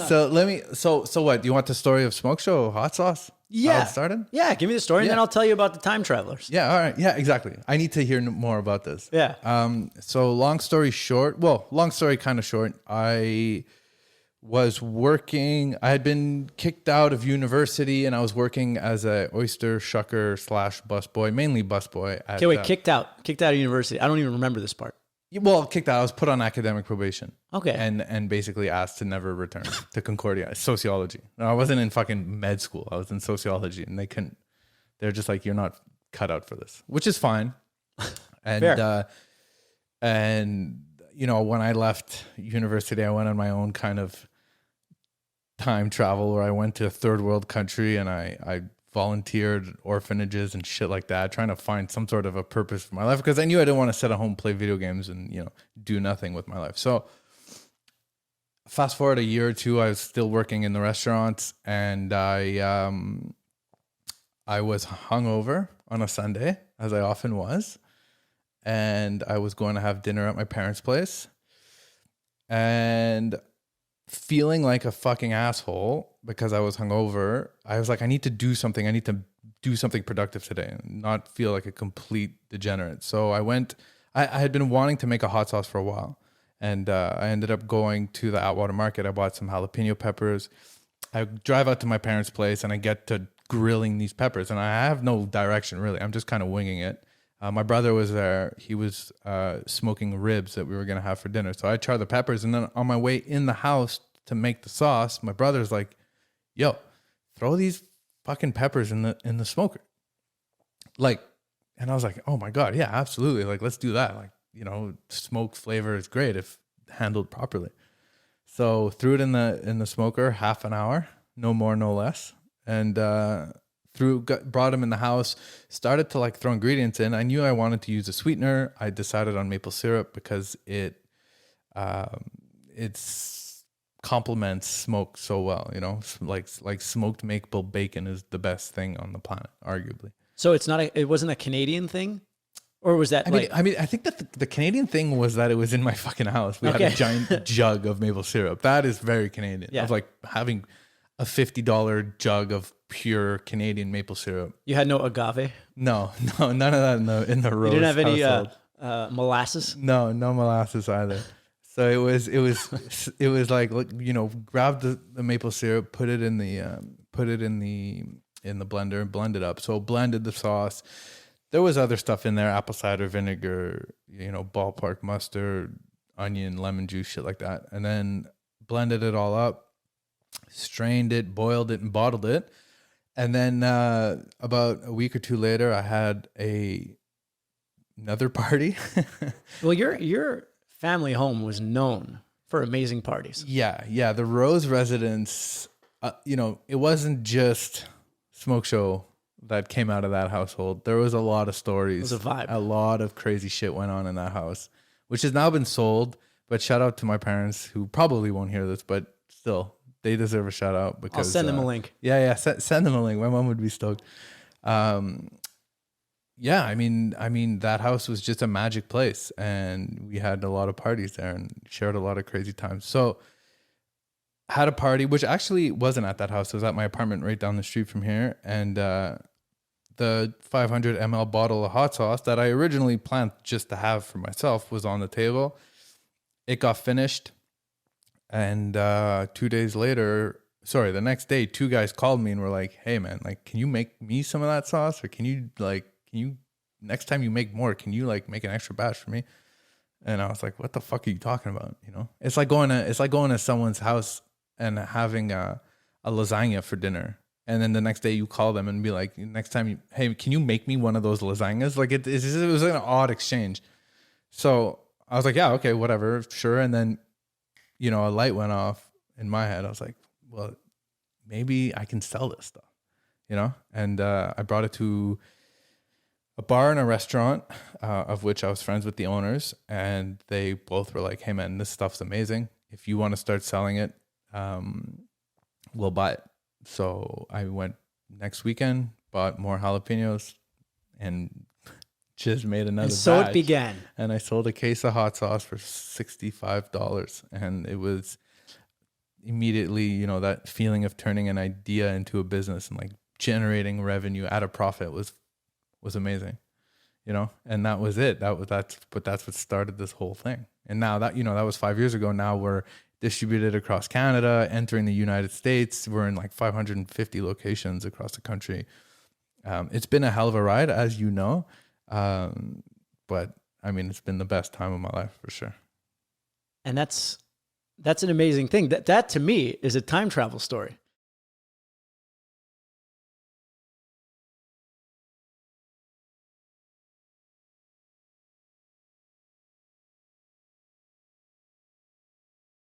So what? Do you want the story of Smoke Show Hot Sauce? Yeah. How it started? Yeah, give me the story, and then I'll tell you about the time travelers. Yeah, all right. Yeah, exactly. I need to hear more about this. Yeah. So long story kind of short, I was working, I had been kicked out of university, and I was working as a oyster shucker / busboy, mainly busboy. Okay, wait, kicked out of university. I don't even remember this part. Well, kicked out. I was put on academic probation. Okay. And basically asked to never return to Concordia. Sociology. No, I wasn't in fucking med school. I was in sociology, and they're just like, you're not cut out for this, which is fine. And, Fair. And you know, when I left university, I went on my own kind of time travel where I went to a third world country, and I volunteered orphanages and shit like that, trying to find some sort of a purpose for my life, because I knew I didn't want to sit at home, play video games, and, you know, do nothing with my life. So fast forward a year or two, I was still working in the restaurants, and I was hungover on a Sunday, as I often was, and I was going to have dinner at my parents' place, and feeling like a fucking asshole because I was hungover. I was like, I need to do something. I need to do something productive today and not feel like a complete degenerate. So I had been wanting to make a hot sauce for a while, and I ended up going to the Atwater Market. I bought some jalapeno peppers. I drive out to my parents' place, and I get to grilling these peppers, and I have no direction really. I'm just kind of winging it. My brother was there. He was smoking ribs that we were going to have for dinner. So I charred the peppers. And then on my way in the house to make the sauce, my brother's like, yo, throw these fucking peppers in the smoker. Like, and I was like, oh my God, yeah, absolutely. Like, let's do that. Like, you know, smoke flavor is great if handled properly. So threw it in the smoker, half an hour, no more, no less. And brought him in the house, started to like throw ingredients in. I knew I wanted to use a sweetener. I decided on maple syrup because it's complements smoke so well, you know, like smoked maple bacon is the best thing on the planet, arguably. So it wasn't a Canadian thing, or was that? I mean, I think that the Canadian thing was that it was in my fucking house. We had a giant jug of maple syrup. That is very Canadian. Yeah. Of like having a $50 jug of pure Canadian maple syrup. You had no agave? No, none of that in the Rose. You didn't have any molasses? No molasses either. So it was like, you know, grab the maple syrup, put it in the blender and blend it up. So blended the sauce. There was other stuff in there, apple cider vinegar, you know, ballpark mustard, onion, lemon juice, shit like that. And then blended it all up, strained it, boiled it, and bottled it. And then about a week or two later, I had another party. Well, your family home was known for amazing parties. Yeah. The Rose residence, you know, it wasn't just Smoke Show that came out of that household. There was a lot of stories. It was a vibe. A lot of crazy shit went on in that house, which has now been sold. But shout out to my parents, who probably won't hear this, but still, they deserve a shout out because I'll send them a link. Yeah. Send them a link. My mom would be stoked. Yeah, I mean, that house was just a magic place, and we had a lot of parties there and shared a lot of crazy times. So had a party, which actually wasn't at that house. It was at my apartment right down the street from here. And the 500 ml bottle of hot sauce that I originally planned just to have for myself was on the table. It got finished. And 2 days later, the next day, two guys called me and were like, hey man, like, can you make me some of that sauce? Or can you, next time you make more, can you like make an extra batch for me? And I was like, what the fuck are you talking about? You know, it's like going to someone's house and having a lasagna for dinner. And then the next day you call them and be like, next time hey, can you make me one of those lasagnas? Like it was an odd exchange. So I was like, yeah, okay, whatever, sure. And then, you know, a light went off in my head. I was like, well, maybe I can sell this stuff, you know? And I brought it to a bar and a restaurant, of which I was friends with the owners. And they both were like, hey man, this stuff's amazing. If you want to start selling it, we'll buy it. So I went next weekend, bought more jalapenos, and just made another batch. So it began. And I sold a case of hot sauce for $65. And it was immediately, you know, that feeling of turning an idea into a business and like generating revenue at a profit was amazing, you know. And that was it. That's what started this whole thing. And now that, you know, that was 5 years ago. Now we're distributed across Canada, entering the United States. We're in like 550 locations across the country. It's been a hell of a ride, as you know. But I mean, it's been the best time of my life for sure. And that's an amazing thing. That to me is a time travel story.